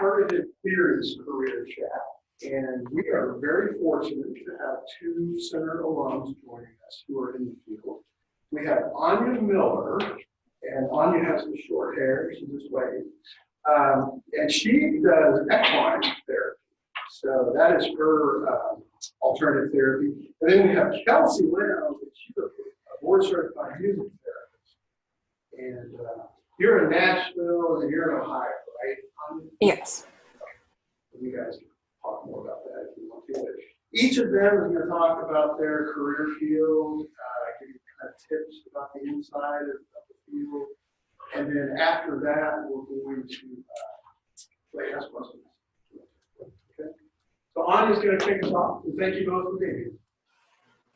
Alternative Theories Career Chat, and we are very fortunate to have two center alums joining us who are in the field. We have Anya Miller, and Anya has some short hair, she just waved, and she does equine therapy. So that is her alternative therapy. And then we have Kelsey Leno, she's a board certified music therapist. And you're in Nashville and you're in Ohio, right? Yes. You guys can talk more about that if you want to. Each of them is going to talk about their career field, give you kind of tips about the inside of the field. And then after that, we're going to ask questions. Okay. So Anya's going to kick us off. And thank you both for being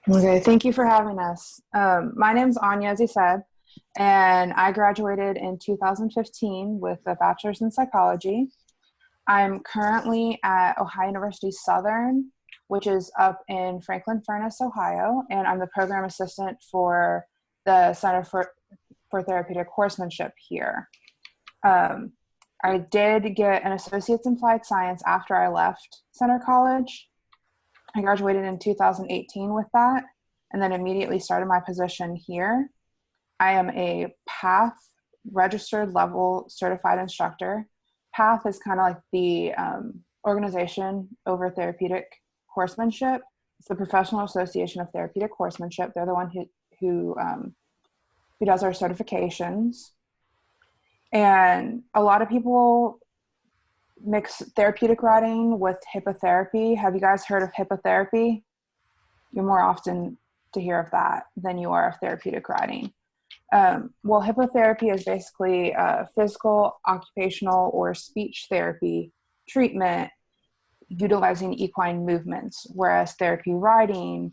here. Okay, thank you for having us. My name's Anya, as you said, and I graduated in 2015 with a bachelor's in psychology. I'm currently at Ohio University Southern, which is up in Franklin Furnace, Ohio, and I'm the program assistant for the Center for Therapeutic Horsemanship here. I did get an associate's in applied science after I left Center College. I graduated in 2018 with that, and then immediately started my position here. I am a PATH registered level certified instructor. PATH is kind of like the organization over therapeutic horsemanship. It's the Professional Association of Therapeutic Horsemanship. They're the one who does our certifications. And a lot of people mix therapeutic riding with hippotherapy. Have you guys heard of hippotherapy? You're more often to hear of that than you are of therapeutic riding. Well, hippotherapy is basically physical, occupational, or speech therapy treatment utilizing equine movements, whereas therapy riding,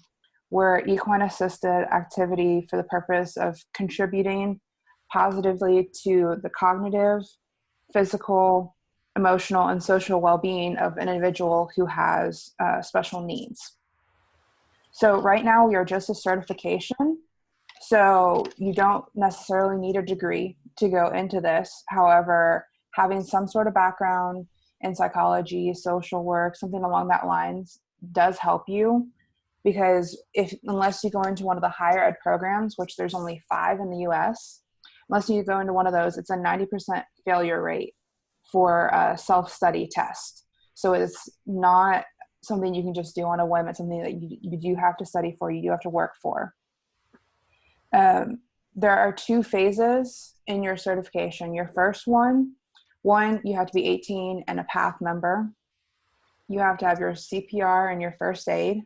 we're equine assisted activity for the purpose of contributing positively to the cognitive, physical, emotional, and social well-being of an individual who has special needs. So right now we are just a certification. So you don't necessarily need a degree to go into this. However, having some sort of background in psychology, social work, something along that lines does help you, because unless you go into one of the higher ed programs, which there's only 5 in the US, unless you go into one of those, it's a 90% failure rate for a self-study test. So it's not something you can just do on a whim. It's something that you do have to study for, you do have to work for. There are 2 phases in your certification. Your first one, you have to be 18 and a PATH member. You have to have your CPR and your first aid.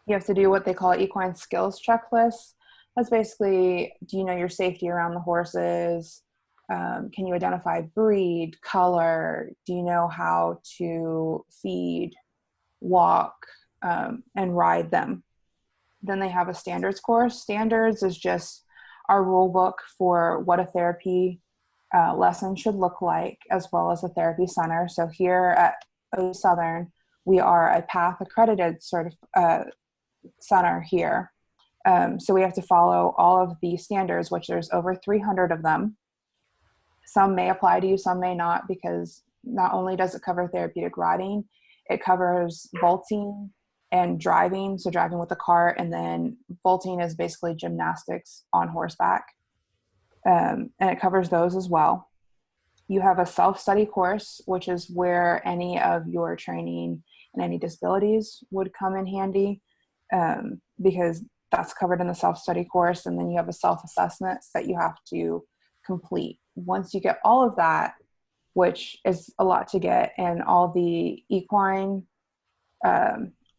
You have to do what they call equine skills checklist. That's basically, do you know your safety around the horses? Can you identify breed, color? Do you know how to feed, walk, and ride them? Then they have a standards course. Standards is just our rule book for what a therapy lesson should look like, as well as a therapy center. So here at OU Southern, we are a PATH accredited center here. So we have to follow all of the standards, which there's over 300 of them. Some may apply to you, some may not, because not only does it cover therapeutic riding, it covers vaulting and driving, so driving with a cart, and then vaulting is basically gymnastics on horseback, and it covers those as well. You have a self-study course, which is where any of your training and any disabilities would come in handy, because that's covered in the self-study course. And then you have a self-assessment that you have to complete. Once you get all of that, which is a lot to get, and all the equine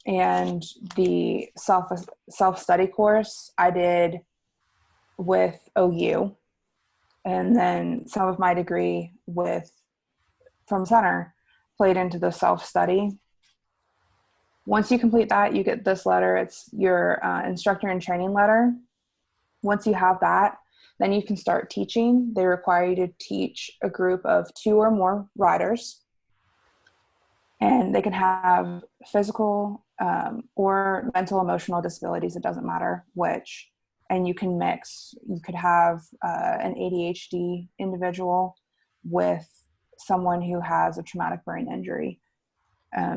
and the self-study course I did with OU, and then some of my degree from Center played into the self-study. Once you complete that, you get this letter. It's your instructor and training letter. Once you have that, then you can start teaching. They require you to teach a group of 2 or more riders, and they can have physical or mental, emotional disabilities. It doesn't matter which. And you can mix. You could have an ADHD individual with someone who has a traumatic brain injury.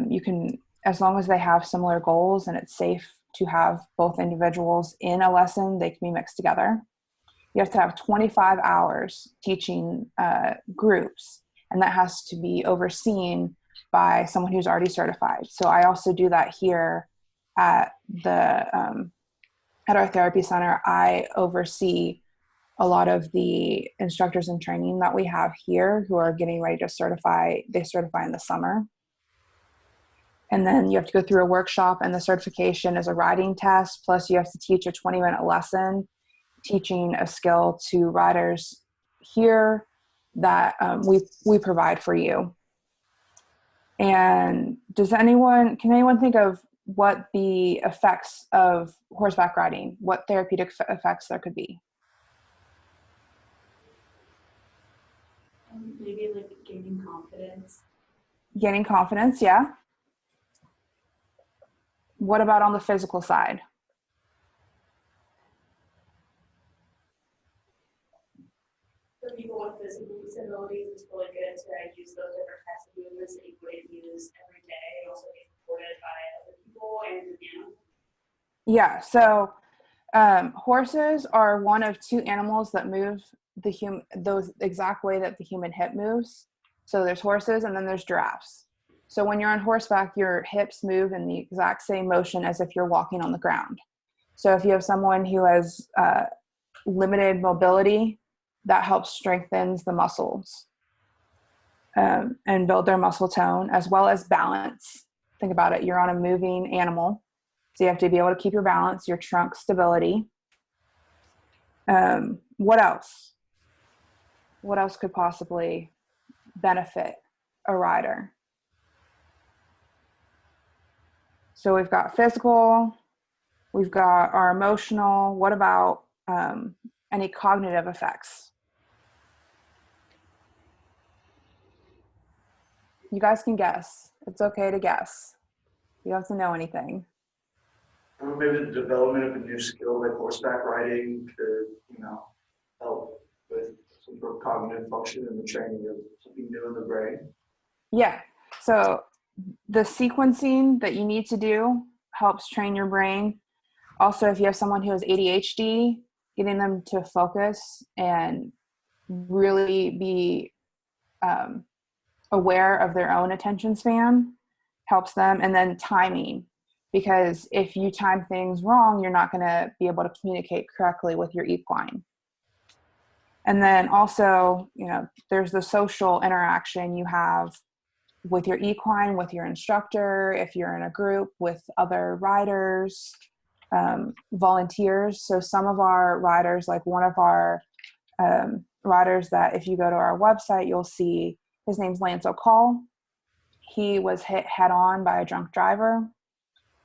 You can, as long as they have similar goals and it's safe to have both individuals in a lesson, they can be mixed together. You have to have 25 hours teaching groups, and that has to be overseen by someone who's already certified. So I also do that here at our therapy center. I oversee a lot of the instructors in training that we have here who are getting ready to certify. They certify in the summer. And then you have to go through a workshop, and the certification is a writing test. Plus you have to teach a 20-minute lesson, teaching a skill to riders here that we provide for you. And can anyone think of what the effects of horseback riding, what therapeutic effects there could be? Maybe like gaining confidence. Gaining confidence, yeah. What about on the physical side? For people with physical disabilities, it's really good to use those different types of movements that you wouldn't use every day, and also be supported by other people and the animals. Yeah, so horses are one of two animals that move those exact way that the human hip moves. So there's horses and then there's giraffes. So when you're on horseback, your hips move in the exact same motion as if you're walking on the ground. So if you have someone who has limited mobility, that helps strengthens the muscles and build their muscle tone, as well as balance. Think about it. You're on a moving animal. So you have to be able to keep your balance, your trunk stability. What else? What else could possibly benefit a rider? So we've got physical, we've got our emotional. What about any cognitive effects? You guys can guess. It's okay to guess. You don't have to know anything. Maybe the development of a new skill like horseback riding could, help with some sort of cognitive function and the training of something new in the brain. Yeah. So the sequencing that you need to do helps train your brain. Also, if you have someone who has ADHD, getting them to focus and really be aware of their own attention span helps them. And then timing, because if you time things wrong, you're not going to be able to communicate correctly with your equine. And then also, there's the social interaction you have with your equine, with your instructor, if you're in a group with other riders, volunteers. So some of our riders, like one of our riders that if you go to our website, you'll see his name's Lance O'Call. He was hit head on by a drunk driver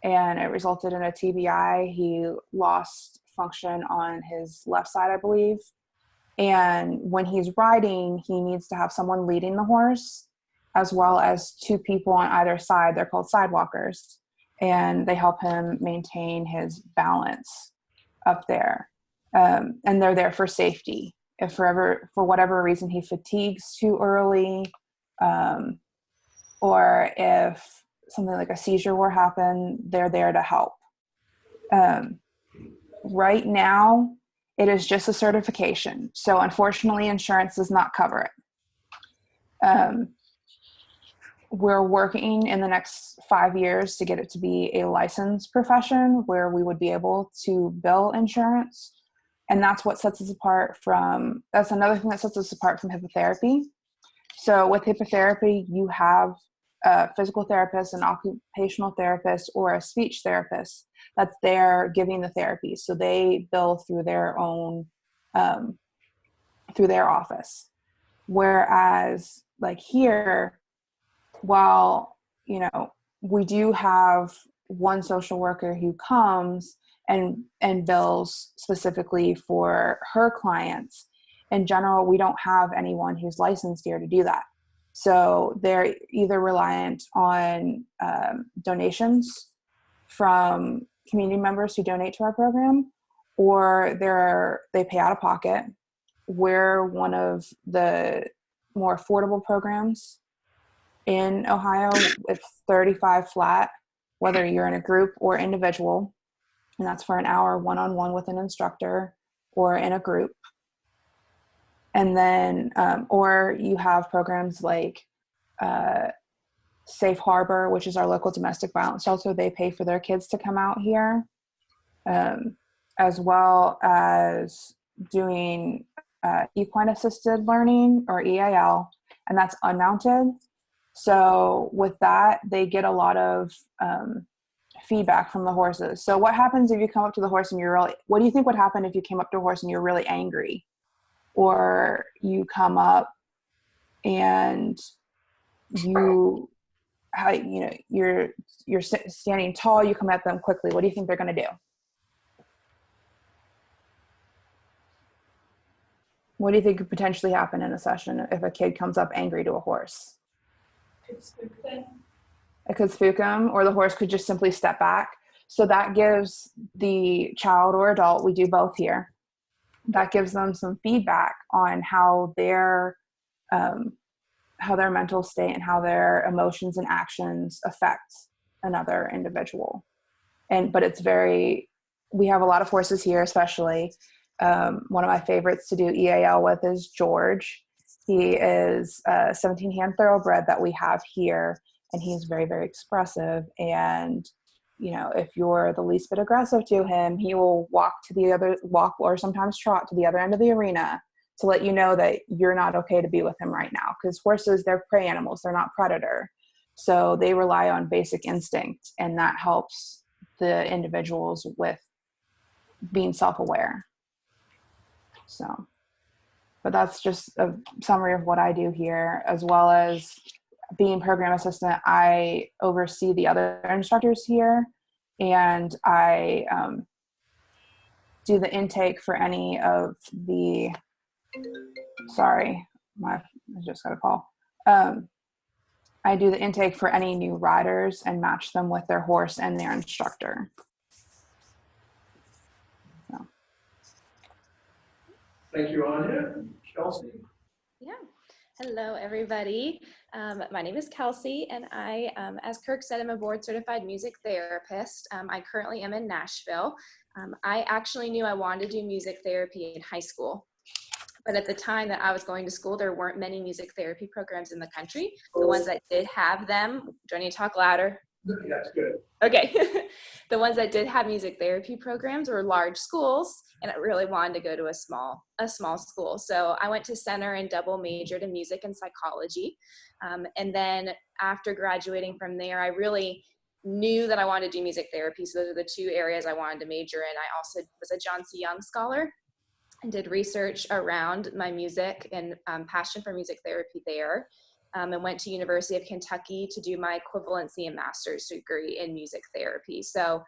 and it resulted in a TBI. He lost function on his left side, I believe. And when he's riding, he needs to have someone leading the horse as well as two people on either side. They're called sidewalkers, and they help him maintain his balance up there. And they're there for safety. If for whatever reason he fatigues too early, or if something like a seizure were happen, they're there to help. Right now, it is just a certification. So unfortunately, insurance does not cover it. We're working in the next 5 years to get it to be a licensed profession where we would be able to bill insurance. And that's what sets us apart that's another thing that sets us apart from hippotherapy. So with hippotherapy, you have a physical therapist, an occupational therapist, or a speech therapist that's there giving the therapy. So they bill through their own, through their office. Whereas like here, while, we do have one social worker who comes and bills specifically for her clients, in general, we don't have anyone who's licensed here to do that. So they're either reliant on donations from community members who donate to our program, or they pay out of pocket. We're one of the more affordable programs in Ohio with 35 flat, whether you're in a group or individual. And that's for an hour one-on-one with an instructor or in a group. And then, or you have programs like Safe Harbor, which is our local domestic violence shelter. They pay for their kids to come out here, as well as doing equine assisted learning, or EAL, and that's unmounted. So with that, they get a lot of feedback from the horses. So what happens if you come up to the horse and what do you think would happen if you came up to a horse and you're really angry? Or you come up and you're standing tall, you come at them quickly. What do you think they're going to do? What do you think could potentially happen in a session if a kid comes up angry to a horse? Could spook them. It could spook them, or the horse could just simply step back. So that gives the child or adult, we do both here, that gives them some feedback on how their mental state and how their emotions and actions affect another individual. But we have a lot of horses here, especially. One of my favorites to do EAL with is George. He is a 17-hand thoroughbred that we have here, and he's very, very expressive. And, if you're the least bit aggressive to him, he will walk or sometimes trot to the other end of the arena to let you know that you're not okay to be with him right now. Because horses, they're prey animals, they're not predator. So they rely on basic instinct, and that helps the individuals with being self-aware. So, but that's just a summary of what I do here, as well as being program assistant. I oversee the other instructors here, and I do the intake for any of the, I just got a call. I do the intake for any new riders and match them with their horse and their instructor. So. Thank you, Anya. Kelsey? Yeah. Hello, everybody. My name is Kelsey, and I, as Kirk said, I'm a board-certified music therapist. I currently am in Nashville. I actually knew I wanted to do music therapy in high school, but at the time that I was going to school, there weren't many music therapy programs in the country. The ones that did have them, do I need to talk louder? That's good. Okay. The ones that did have music therapy programs were large schools, and I really wanted to go to a small school. So I went to center and double majored in music and psychology. And then after graduating from there, I really knew that I wanted to do music therapy. So those are the two areas I wanted to major in. I also was a John C. Young scholar and did research around my music and passion for music therapy there. And went to University of Kentucky to do my equivalency and master's degree in music therapy. So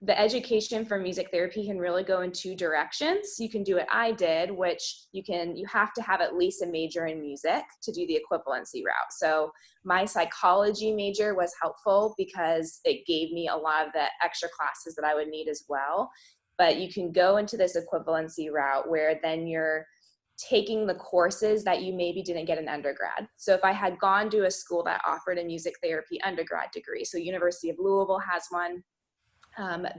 the education for music therapy can really go in two directions. You can do what I did, which you have to have at least a major in music to do the equivalency route. So my psychology major was helpful because it gave me a lot of the extra classes that I would need as well. But you can go into this equivalency route where then you're taking the courses that you maybe didn't get in undergrad. So if I had gone to a school that offered a music therapy undergrad degree, so University of Louisville has one,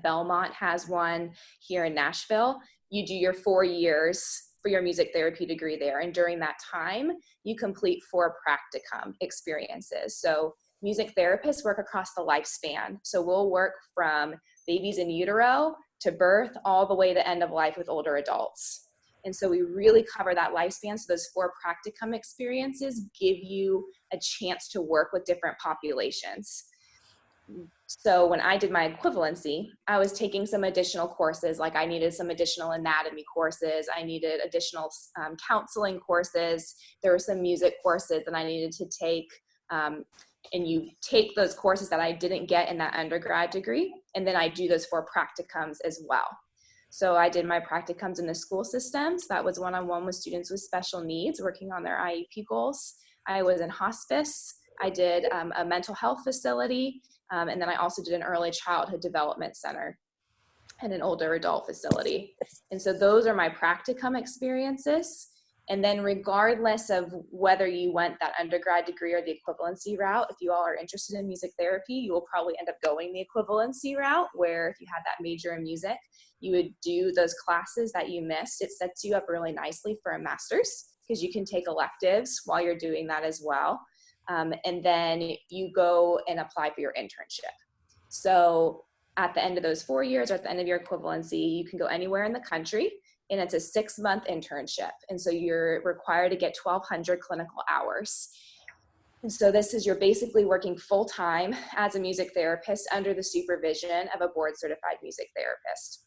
Belmont has one here in Nashville, you do your 4 years for your music therapy degree there. And during that time, you complete 4 practicum experiences. So music therapists work across the lifespan. So we'll work from babies in utero to birth all the way to end of life with older adults. And so we really cover that lifespan. So those 4 practicum experiences give you a chance to work with different populations. So when I did my equivalency, I was taking some additional courses, like I needed some additional anatomy courses. I needed additional counseling courses. There were some music courses that I needed to take. And you take those courses that I didn't get in that undergrad degree, and then I do those 4 practicums as well. So I did my practicums in the school systems. That was one-on-one with students with special needs, working on their IEP goals. I was in hospice. I did a mental health facility. And then I also did an early childhood development center and an older adult facility. And so those are my practicum experiences. And then regardless of whether you went that undergrad degree or the equivalency route, if you all are interested in music therapy, you will probably end up going the equivalency route, where if you had that major in music, you would do those classes that you missed. It sets you up really nicely for a master's, because you can take electives while you're doing that as well. And then you go and apply for your internship. So at the end of those 4 years, or at the end of your equivalency, you can go anywhere in the country, and it's a 6-month internship. And so you're required to get 1,200 clinical hours. And so this is, you're basically working full-time as a music therapist under the supervision of a board-certified music therapist.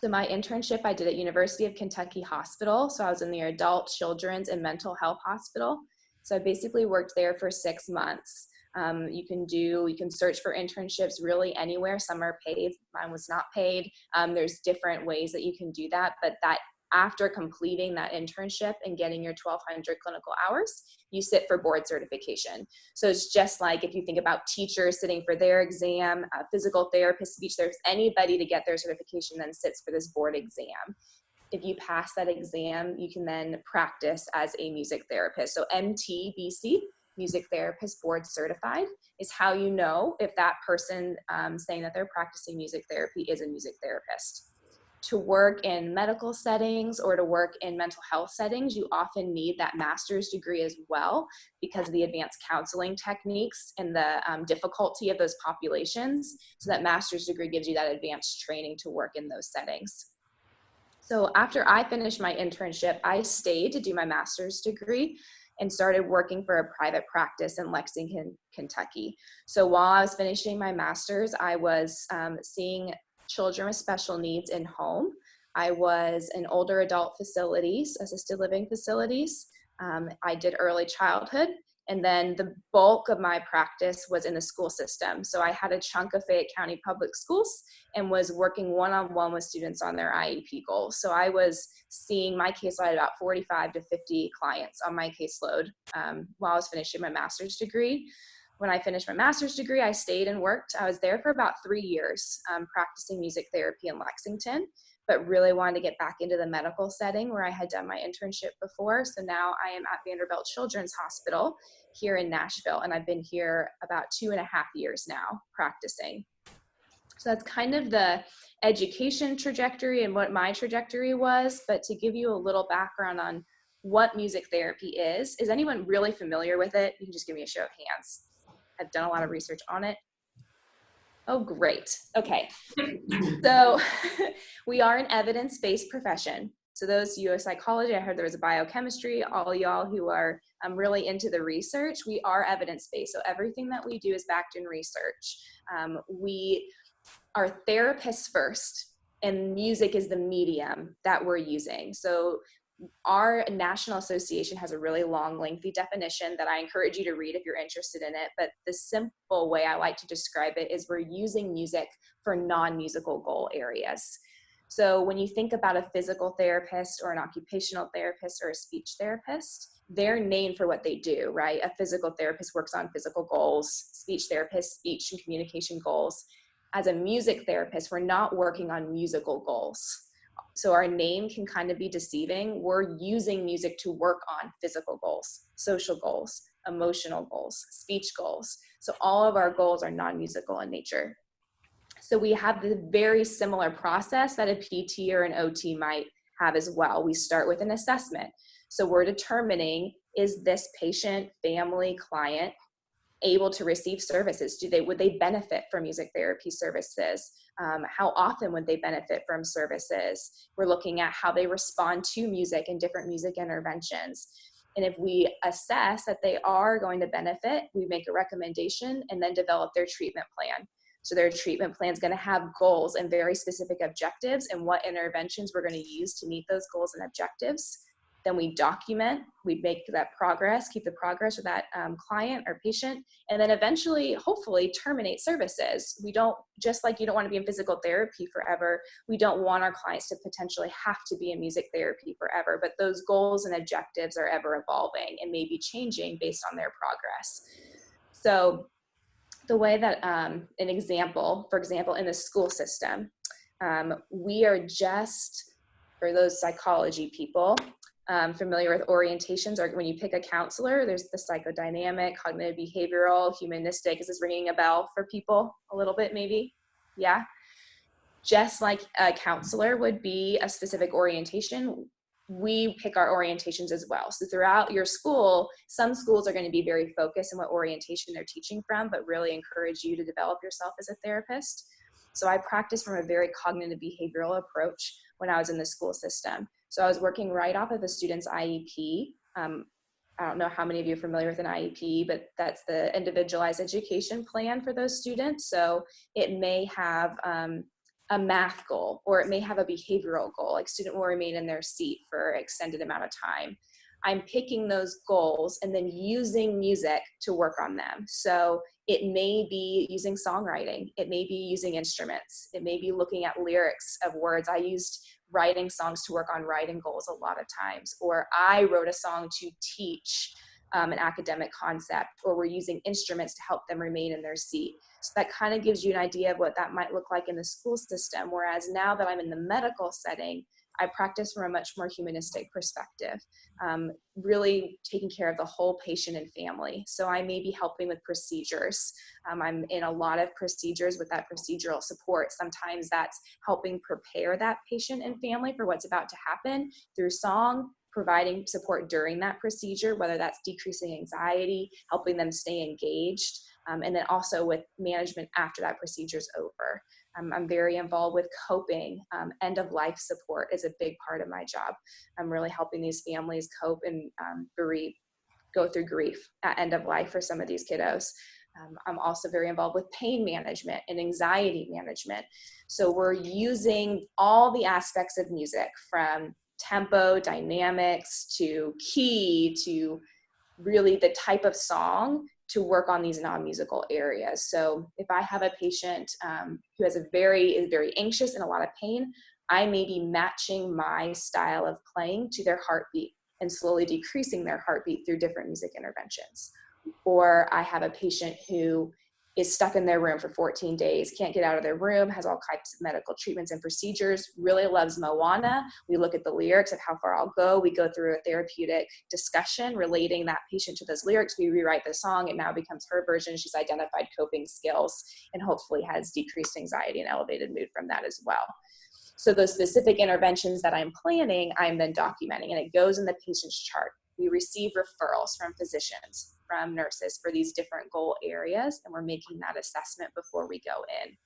So my internship I did at University of Kentucky Hospital. So I was in the adult, children's, and mental health hospital. So I basically worked there for 6 months. You can search for internships really anywhere. Some are paid, mine was not paid. There's different ways that you can do that, but that after completing that internship and getting your 1,200 clinical hours, you sit for board certification. So it's just like if you think about teachers sitting for their exam, physical therapists, speech therapists, anybody to get their certification then sits for this board exam. If you pass that exam, you can then practice as a music therapist. So MTBC, Music Therapist Board Certified, is how you know if that person saying that they're practicing music therapy is a music therapist. To work in medical settings or to work in mental health settings, you often need that master's degree as well, because of the advanced counseling techniques and the difficulty of those populations. So that master's degree gives you that advanced training to work in those settings. So after I finished my internship, I stayed to do my master's degree and started working for a private practice in Lexington, Kentucky. So while I was finishing my master's, I was seeing children with special needs in home. I was in older adult facilities, assisted living facilities. I did early childhood. And then the bulk of my practice was in the school system. So I had a chunk of Fayette County Public Schools and was working one-on-one with students on their IEP goals. So I was seeing my caseload at about 45 to 50 clients on my caseload while I was finishing my master's degree. When I finished my master's degree, I stayed and worked. I was there for about 3 years practicing music therapy in Lexington, but really wanted to get back into the medical setting where I had done my internship before. So now I am at Vanderbilt Children's Hospital here in Nashville, and I've been here about 2.5 years now practicing. So that's kind of the education trajectory and what my trajectory was. But to give you a little background on what music therapy is anyone really familiar with it? You can just give me a show of hands. I've done a lot of research on it. Oh, great. Okay. So we are an evidence-based profession. So those you are psychology, I heard there was a biochemistry, all y'all who are really into the research, we are evidence-based. So everything that we do is backed in research. We are therapists first, and music is the medium that we're using. So our national association has a really long, lengthy definition that I encourage you to read if you're interested in it. But the simple way I like to describe it is we're using music for non-musical goal areas. So when you think about a physical therapist or an occupational therapist or a speech therapist, they're named for what they do, right? A physical therapist works on physical goals, speech therapist, speech and communication goals. As a music therapist, we're not working on musical goals. So our name can kind of be deceiving. We're using music to work on physical goals, social goals, emotional goals, speech goals. So all of our goals are non-musical in nature. So we have the very similar process that a PT or an OT might have as well. We start with an assessment. So we're determining, is this patient, family, client able to receive services? Would they benefit from music therapy services? How often would they benefit from services? We're looking at how they respond to music and different music interventions. And if we assess that they are going to benefit, we make a recommendation and then develop their treatment plan. So their treatment plan is going to have goals and very specific objectives and what interventions we're going to use to meet those goals and objectives. Then we document, we make that progress, keep the progress with that client or patient, and then eventually, hopefully, terminate services. We don't, just like you don't want to be in physical therapy forever, we don't want our clients to potentially have to be in music therapy forever, but those goals and objectives are ever evolving and maybe changing based on their progress. So the way that, an example, for example, in the school system, we are just, for those psychology people, familiar with orientations, or when you pick a counselor, there's the psychodynamic, cognitive behavioral, humanistic. Is this ringing a bell for people a little bit maybe? Yeah. Just like a counselor would be a specific orientation, we pick our orientations as well. So throughout your school, some schools are going to be very focused on what orientation they're teaching from, but really encourage you to develop yourself as a therapist. So I practiced from a very cognitive behavioral approach when I was in the school system. So I was working right off of a student's IEP. I don't know how many of you are familiar with an IEP, but that's the individualized education plan for those students. So it may have a math goal, or it may have a behavioral goal, like student will remain in their seat for an extended amount of time. I'm picking those goals and then using music to work on them. So it may be using songwriting. It may be using instruments. It may be looking at lyrics of words. I used writing songs to work on writing goals a lot of times, or I wrote a song to teach an academic concept, or we're using instruments to help them remain in their seat. So that kind of gives you an idea of what that might look like in the school system. Whereas now that I'm in the medical setting, I practice from a much more humanistic perspective, really taking care of the whole patient and family. So I may be helping with procedures. I'm in a lot of procedures with that procedural support. Sometimes that's helping prepare that patient and family for what's about to happen through song, providing support during that procedure, whether that's decreasing anxiety, helping them stay engaged, and then also with management after that procedure is over. I'm very involved with coping. End of life support is a big part of my job. I'm really helping these families cope and go through grief at end of life for some of these kiddos. I'm also very involved with pain management and anxiety management. So we're using all the aspects of music, from tempo, dynamics, to key, to really the type of song, to work on these non-musical areas. So if I have a patient who is very anxious and a lot of pain, I may be matching my style of playing to their heartbeat and slowly decreasing their heartbeat through different music interventions. Or I have a patient who is stuck in their room for 14 days, can't get out of their room, has all types of medical treatments and procedures, really loves Moana. We look at the lyrics of How Far I'll Go. We go through a therapeutic discussion relating that patient to those lyrics. We rewrite the song. It now becomes her version. She's identified coping skills and hopefully has decreased anxiety and elevated mood from that as well. So those specific interventions that I'm planning, I'm then documenting, and it goes in the patient's chart. We receive referrals from physicians, from nurses for these different goal areas, and we're making that assessment before we go in.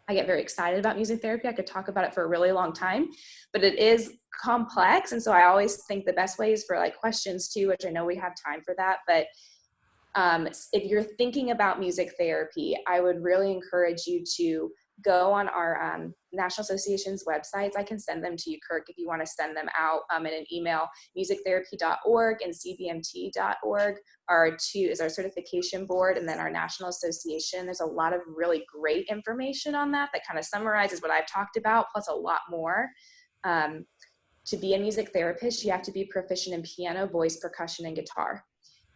I get very excited about music therapy. I could talk about it for a really long time, but it is complex. And so I always think the best way is for like questions too, which I know we have time for that. But if you're thinking about music therapy, I would really encourage you to go on our National Association's websites. I can send them to you, Kirk, if you want to send them out in an email. Musictherapy.org and cbmt.org is our certification board, and then our National Association. There's a lot of really great information on that kind of summarizes what I've talked about, plus a lot more. To be a music therapist, you have to be proficient in piano, voice, percussion, and guitar.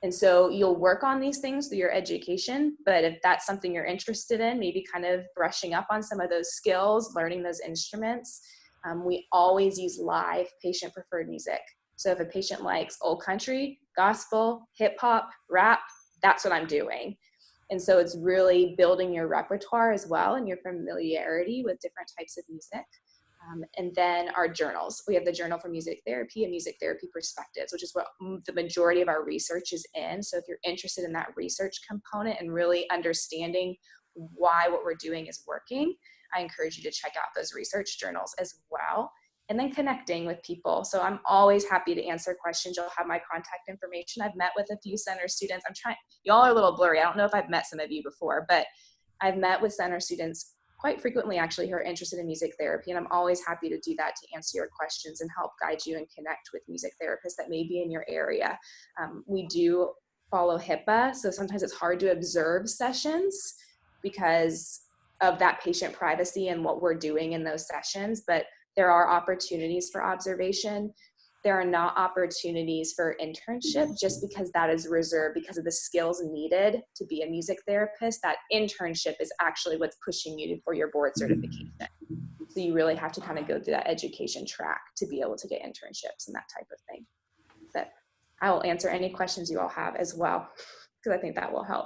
And so you'll work on these things through your education, but if that's something you're interested in, maybe kind of brushing up on some of those skills, learning those instruments, we always use live patient preferred music. So if a patient likes old country, gospel, hip hop, rap, that's what I'm doing. And so it's really building your repertoire as well and your familiarity with different types of music. And then our journals. We have the Journal for Music Therapy and Music Therapy Perspectives, which is what the majority of our research is in. So if you're interested in that research component and really understanding why what we're doing is working, I encourage you to check out those research journals as well. And then connecting with people. So I'm always happy to answer questions. You'll have my contact information. I've met with a few center students. Y'all are a little blurry. I don't know if I've met some of you before, but I've met with center students quite frequently actually who are interested in music therapy. And I'm always happy to do that to answer your questions and help guide you and connect with music therapists that may be in your area. We do follow HIPAA. So sometimes it's hard to observe sessions because of that patient privacy and what we're doing in those sessions, but there are opportunities for observation. There are not opportunities for internship just because that is reserved because of the skills needed to be a music therapist. That internship is actually what's pushing you for your board certification. So you really have to kind of go through that education track to be able to get internships and that type of thing. But I will answer any questions you all have as well, because I think that will help.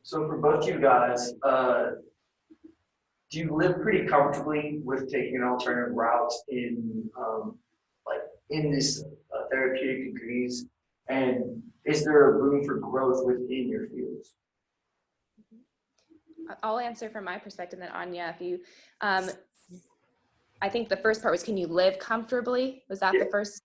So for both you guys, do you live pretty comfortably with taking an alternative route in in this therapeutic degrees? And is there a room for growth within your fields? I'll answer from my perspective, then Anya, if you, I think the first part was, can you live comfortably? Was that the first?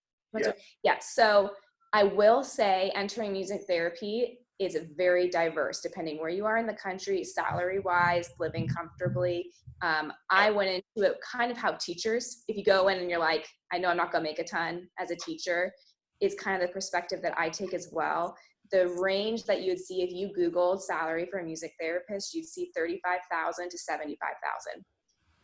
Yeah. So I will say entering music therapy is very diverse depending where you are in the country, salary wise, living comfortably. I went into it kind of how teachers, if you go in and you're like, I know I'm not gonna make a ton as a teacher, is kind of the perspective that I take as well. The range that you'd see if you Googled salary for a music therapist, you'd see 35,000 to 75,000.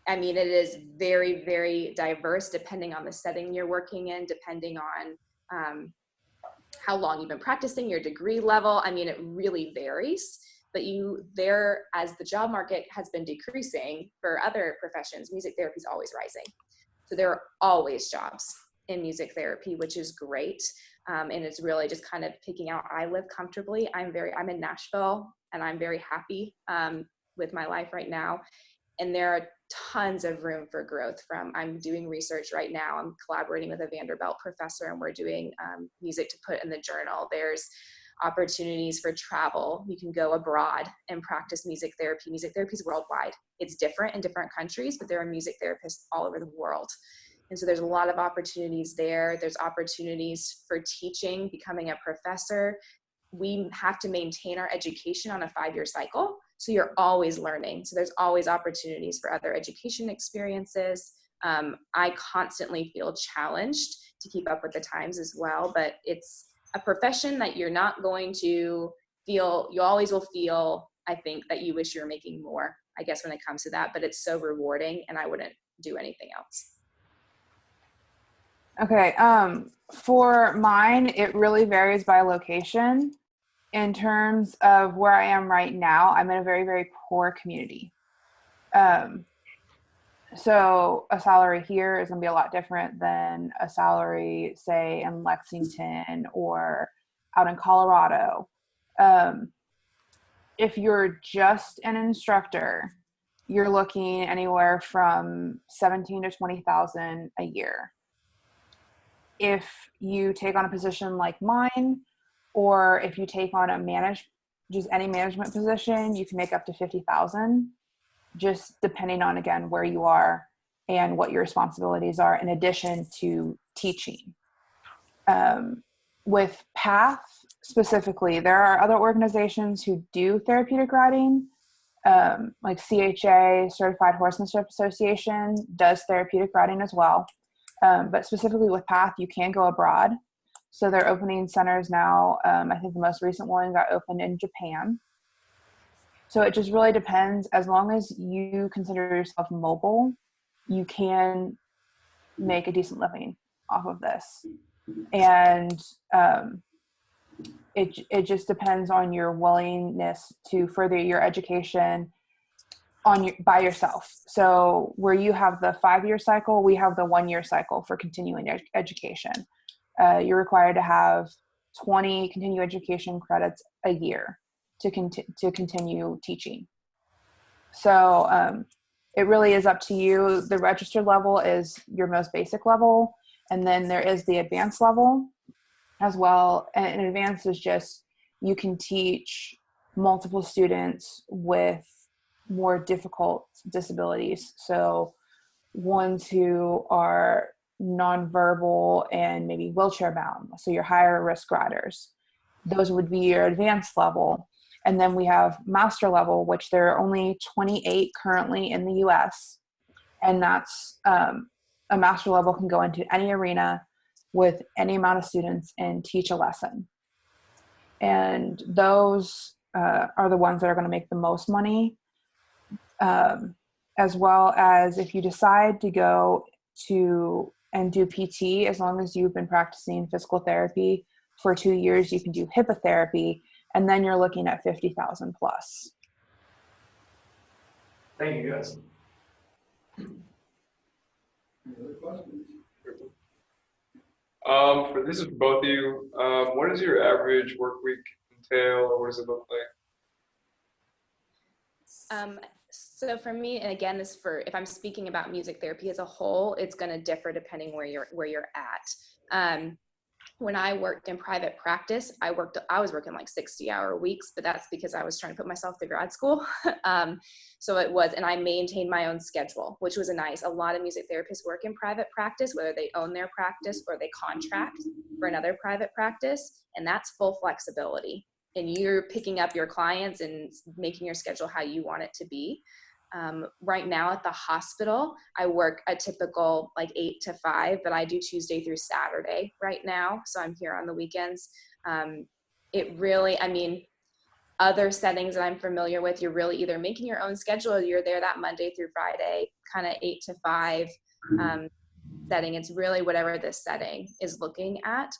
I mean, it is very, very diverse depending on the setting you're working in, depending on how long you've been practicing, your degree level. I mean, it really varies, but as the job market has been decreasing for other professions, music therapy is always rising. So there are always jobs in music therapy, which is great. And it's really just kind of picking out, I live comfortably. I'm in Nashville and I'm very happy with my life right now. And there are tons of room for growth I'm doing research right now. I'm collaborating with a Vanderbilt professor and we're doing music to put in the journal. There's opportunities for travel. You can go abroad and practice music therapy. Music therapy is worldwide. It's different in different countries, but there are music therapists all over the world. And so there's a lot of opportunities there. There's opportunities for teaching, becoming a professor. We have to maintain our education on a 5-year cycle. So you're always learning. So there's always opportunities for other education experiences. I constantly feel challenged to keep up with the times as well, but it's a profession that you're not going to feel, you always will feel, I think, that you wish you were making more, I guess, when it comes to that, but it's so rewarding and I wouldn't do anything else. Okay, for mine, it really varies by location. In terms of where I am right now, I'm in a very, very poor community. So a salary here is going to be a lot different than a salary, say, in Lexington or out in Colorado. If you're just an instructor, you're looking anywhere from 17 to 20,000 a year. If you take on a position like mine, or if you take on just any management position, you can make up to 50,000, just depending on, again, where you are and what your responsibilities are in addition to teaching. With PATH specifically, there are other organizations who do therapeutic riding, like CHA, Certified Horsemanship Association, does therapeutic riding as well. But specifically with PATH, you can go abroad. So they're opening centers now. I think the most recent one got opened in Japan. So it just really depends. As long as you consider yourself mobile, you can make a decent living off of this. And it just depends on your willingness to further your education by yourself. So where you have the 5-year cycle, we have the 1-year cycle for continuing education. You're required to have 20 continuing education credits a year to continue teaching. So it really is up to you. The registered level is your most basic level, and then there is the advanced level as well. And advanced is just, you can teach multiple students with more difficult disabilities. So ones who are nonverbal and maybe wheelchair bound. So your higher risk riders, those would be your advanced level. And then we have master level, which there are only 28 currently in the US. And that's a master level can go into any arena with any amount of students and teach a lesson. And those are the ones that are going to make the most money. As well as if you decide to go to and do PT, as long as you've been practicing physical therapy for 2 years, you can do HIPAA therapy, and then you're looking at 50,000 plus. Thank you, guys. Any other questions? For this is for both of you. What does your average work week entail, or what does it look like? So for me, and again, this for if I'm speaking about music therapy as a whole, it's going to differ depending where you're at. When I worked in private practice, I was working like 60-hour weeks, but that's because I was trying to put myself through grad school. So it was, and I maintained my own schedule, which was a lot of music therapists work in private practice, whether they own their practice or they contract for another private practice, and that's full flexibility. And you're picking up your clients and making your schedule how you want it to be. Right now at the hospital, I work a typical like 8 to 5, but I do Tuesday through Saturday right now. So I'm here on the weekends. It really, I mean, other settings that I'm familiar with, you're really either making your own schedule or you're there that Monday through Friday, kind of 8 to 5 setting. It's really whatever this setting is looking at.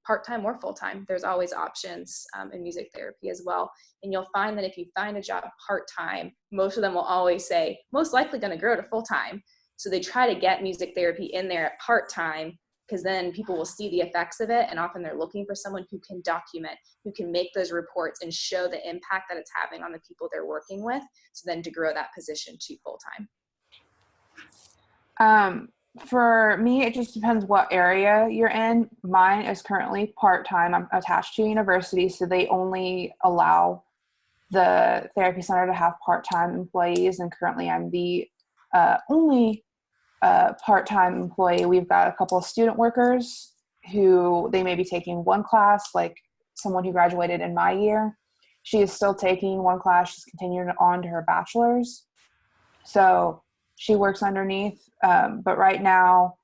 Part-time or full-time. There's always options in music therapy as well. And you'll find that if you find a job part-time, most of them will always say, most likely going to grow to full-time. So they try to get music therapy in there at part-time because then people will see the effects of it. And often they're looking for someone who can document, who can make those reports and show the impact that it's having on the people they're working with. So then to grow that position to full-time. For me, it just depends what area you're in. Mine is currently part-time. I'm attached to a university, so they only allow the therapy center to have part-time employees, and currently I'm the only part-time employee. We've got a couple of student workers who they may be taking one class, like someone who graduated in my year. She is still taking one class. She's continuing on to her bachelor's. So she works underneath, but right now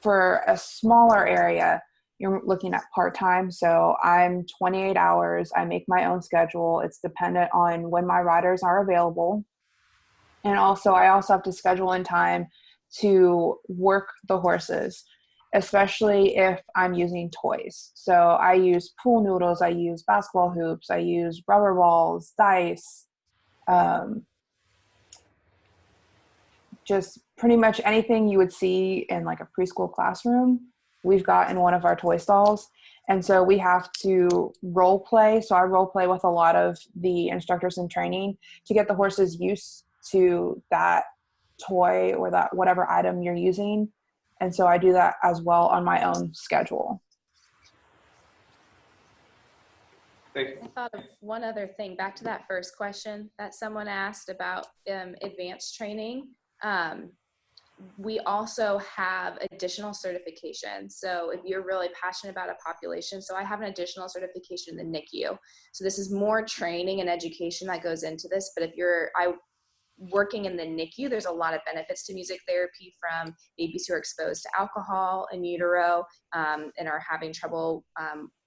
for a smaller area, you're looking at part-time. So I'm 28 hours. I make my own schedule. It's dependent on when my riders are available. And also, I also have to schedule in time to work the horses, especially if I'm using toys. So I use pool noodles, I use basketball hoops, I use rubber balls, dice, just pretty much anything you would see in like a preschool classroom, we've got in one of our toy stalls. And so we have to role play. So I role play with a lot of the instructors in training to get the horses used to that toy or that whatever item you're using. And so I do that as well on my own schedule. Thank you. I thought of one other thing back to that first question that someone asked about advanced training. We also have additional certifications. So if you're really passionate about a population, so I have an additional certification in the NICU. So this is more training and education that goes into this. But if you're working in the NICU, there's a lot of benefits to music therapy from babies who are exposed to alcohol in utero and are having trouble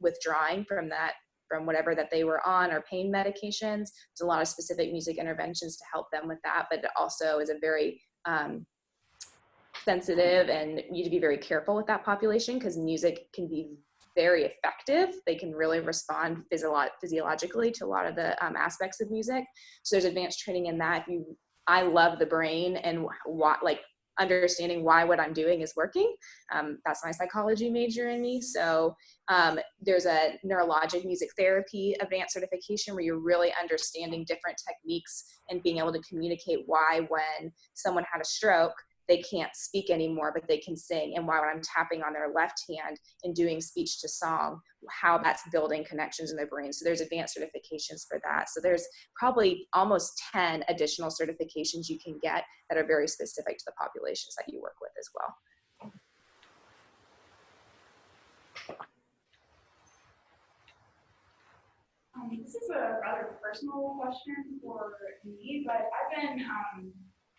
withdrawing from whatever that they were on or pain medications. There's a lot of specific music interventions to help them with that, but it also is a very sensitive, and you need to be very careful with that population because music can be very effective. They can really respond physiologically to a lot of the aspects of music. So there's advanced training in that. I love the brain and understanding why what I'm doing is working. That's my psychology major in me. So there's a neurologic music therapy advanced certification where you're really understanding different techniques and being able to communicate why when someone had a stroke, they can't speak anymore, but they can sing. And why when I'm tapping on their left hand and doing speech to song, how that's building connections in their brain. So there's advanced certifications for that. So there's probably almost 10 additional certifications you can get that are very specific to the populations that you work with as well. This is a rather personal question for me, but I've been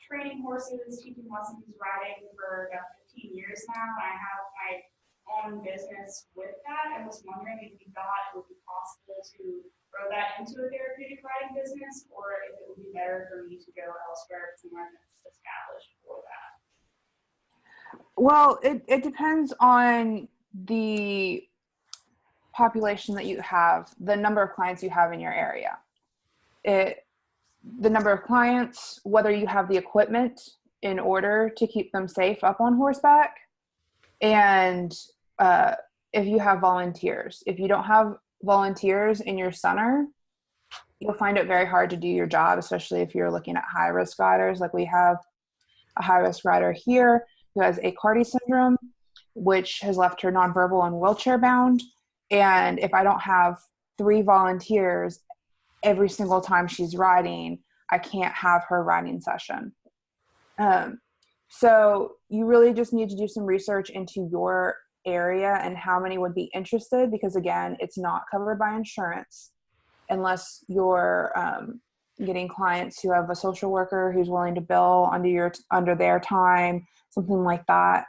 training horses, teaching lessons, riding for about 15 years now, and I have my own business with that. I was wondering if you thought it would be possible to grow that into a therapeutic riding business, or if it would be better for me to go elsewhere somewhere that's established for that. Well, it depends on the population that you have, the number of clients you have in your area. The number of clients, whether you have the equipment in order to keep them safe up on horseback, and if you have volunteers. If you don't have volunteers in your center, you'll find it very hard to do your job, especially if you're looking at high-risk riders. Like we have a high-risk rider here who has Aicardi syndrome, which has left her nonverbal and wheelchair bound. And if I don't have 3 volunteers every single time she's riding, I can't have her riding session. So you really just need to do some research into your area and how many would be interested, because again, it's not covered by insurance unless you're getting clients who have a social worker who's willing to bill under their time, something like that.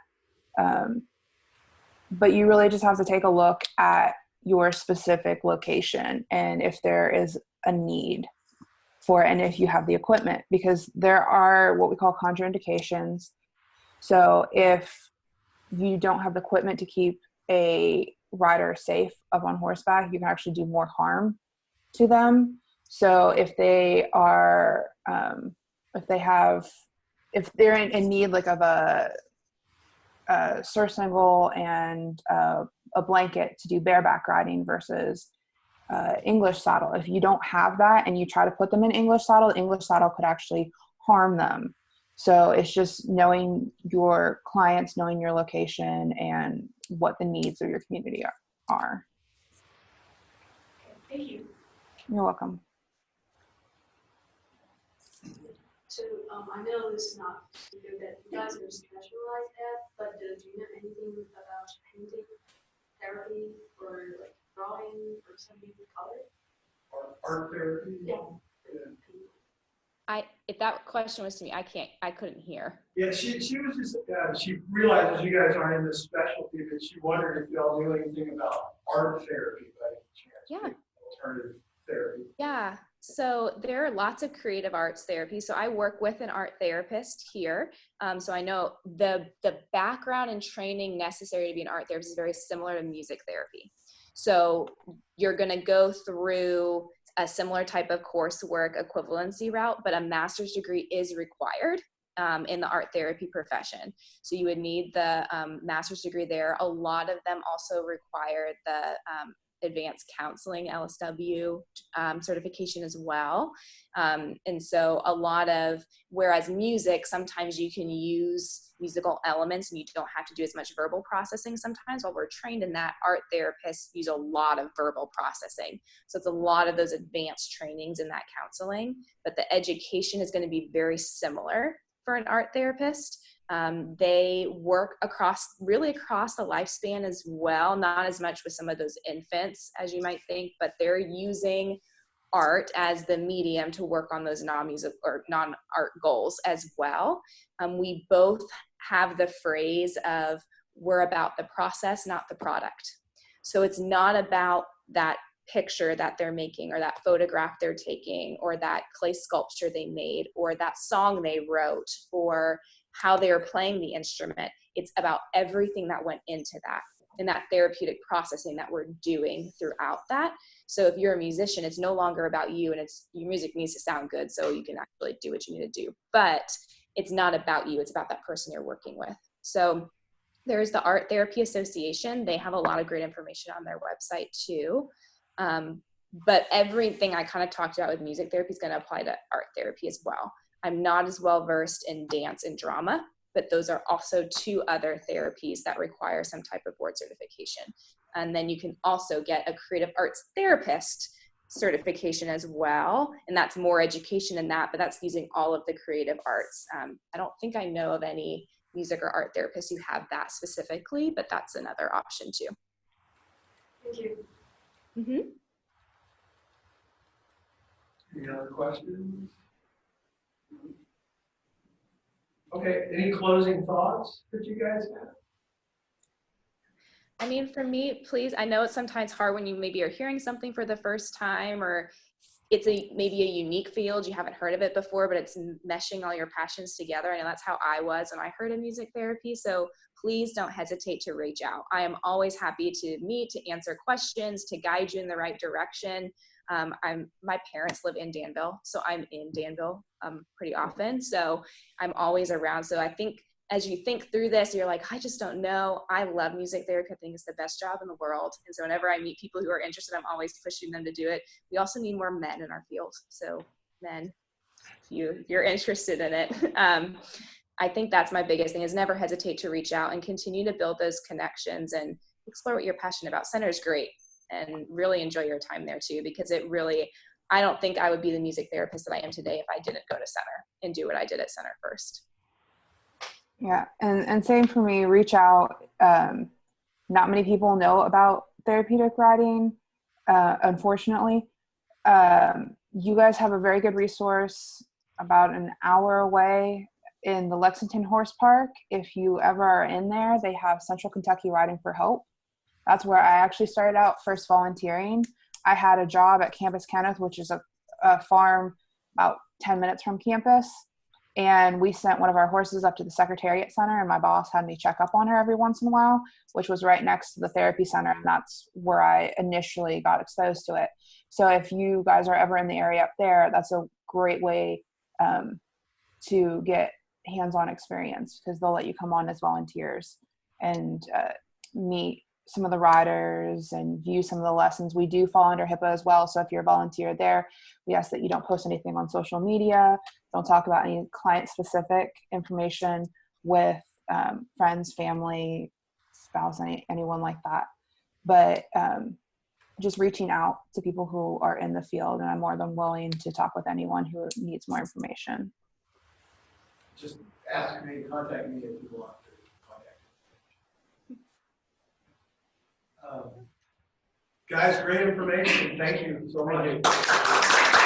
But you really just have to take a look at your specific location and if there is a need for it, and if you have the equipment, because there are what we call contraindications. So if you don't have the equipment to keep a rider safe up on horseback, you can actually do more harm to them. So if they are, if they're in need like of a surcingle and a blanket to do bareback riding versus English saddle. If you don't have that and you try to put them in English saddle could actually harm them. So it's just knowing your clients, knowing your location, and what the needs of your community are. Thank you. You're welcome. So I know this is not something that you guys are specialized at, but do you know anything about painting therapy or like drawing or something with color? Or art therapy. Yeah. If that question was to me, I couldn't hear. Yeah, she was just, she realizes you guys aren't in this specialty, but she wondered if y'all knew anything about art therapy by any chance. Yeah. Alternative therapy. Yeah. So there are lots of creative arts therapy. So I work with an art therapist here. So I know the background and training necessary to be an art therapist is very similar to music therapy. So you're going to go through a similar type of coursework equivalency route, but a master's degree is required in the art therapy profession. So you would need the master's degree there. A lot of them also require the advanced counseling LSW certification as well. And so a lot of, whereas music, sometimes you can use musical elements and you don't have to do as much verbal processing sometimes. While we're trained in that, art therapists use a lot of verbal processing. So it's a lot of those advanced trainings in that counseling, but the education is going to be very similar for an art therapist. They work really across the lifespan as well, not as much with some of those infants as you might think, but they're using art as the medium to work on those non-music or non-art goals as well. We both have the phrase of, we're about the process, not the product. So it's not about that picture that they're making or that photograph they're taking or that clay sculpture they made or that song they wrote or how they are playing the instrument. It's about everything that went into that and that therapeutic processing that we're doing throughout that. So if you're a musician, it's no longer about you, and your music needs to sound good so you can actually do what you need to do. But it's not about you, it's about that person you're working with. So there's the Art Therapy Association. They have a lot of great information on their website too. But everything I kind of talked about with music therapy is going to apply to art therapy as well. I'm not as well versed in dance and drama, but those are also 2 other therapies that require some type of board certification. And then you can also get a creative arts therapist certification as well. And that's more education in that, but that's using all of the creative arts. I don't think I know of any music or art therapists who have that specifically, but that's another option too. Thank you. Mm-hmm. Any other questions? Okay, any closing thoughts that you guys have? I mean, for me, please, I know it's sometimes hard when you maybe are hearing something for the first time or it's maybe a unique field. You haven't heard of it before, but it's meshing all your passions together. I know that's how I was when I heard of music therapy. So please don't hesitate to reach out. I am always happy to meet, to answer questions, to guide you in the right direction. My parents live in Danville, so I'm in Danville pretty often. So I'm always around. So I think as you think through this, you're like, I just don't know. I love music therapy. I think it's the best job in the world. And so whenever I meet people who are interested, I'm always pushing them to do it. We also need more men in our field. So men, if you're interested in it. I think that's my biggest thing, is never hesitate to reach out and continue to build those connections and explore what you're passionate about. Center is great, and really enjoy your time there too, because it really, I don't think I would be the music therapist that I am today if I didn't go to Center and do what I did at Center first. Yeah, and same for me, reach out. Not many people know about therapeutic riding, unfortunately. You guys have a very good resource about an hour away in the Lexington Horse Park. If you ever are in there, they have Central Kentucky Riding for Hope. That's where I actually started out first volunteering. I had a job at Campus Kenneth, which is a farm about 10 minutes from campus. And we sent one of our horses up to the Secretariat Center, and my boss had me check up on her every once in a while, which was right next to the therapy center. And that's where I initially got exposed to it. So if you guys are ever in the area up there, that's a great way to get hands-on experience, because they'll let you come on as volunteers and meet some of the riders and view some of the lessons. We do fall under HIPAA as well. So if you're a volunteer there, we ask that you don't post anything on social media. Don't talk about any client-specific information with friends, family, spouse, anyone like that. But just reaching out to people who are in the field, and I'm more than willing to talk with anyone who needs more information. Just ask me, contact me if you want to contact me. Guys, great information. Thank you so much.